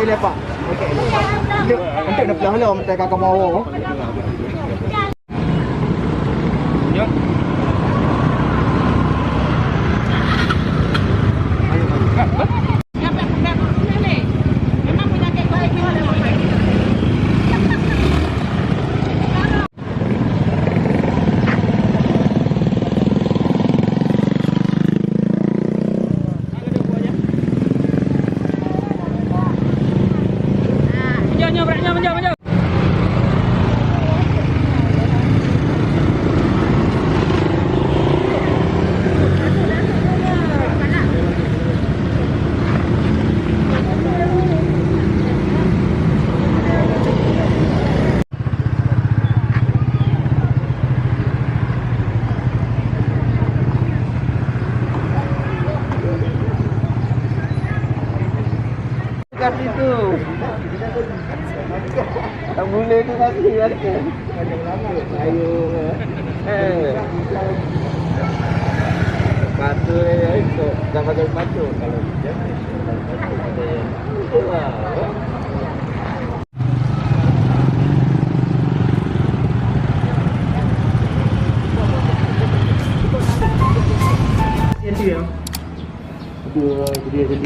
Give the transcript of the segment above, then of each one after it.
ile pak. Okey. Untuk nak pelah mata kakak mau. Ya. Kat situ. Tak boleh tu nanti ada. Ayo. Batu ya itu. Tak pakai batu kalau jangan. Dia. Dia.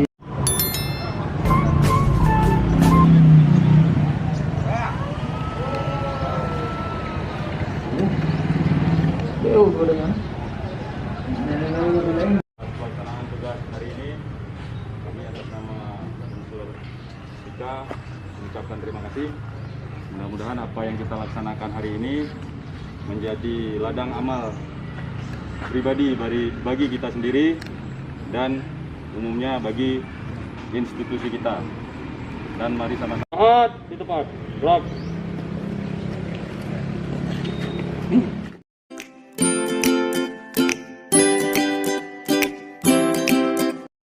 Pelaksanaan tugas hari ini kami atas nama unsur kita mengucapkan terima kasih. Mudah-mudahan apa yang kita laksanakan hari ini menjadi ladang amal pribadi bagi kita sendiri dan umumnya bagi institusi kita. Dan mari sama-sama. Itu Pak. Blok.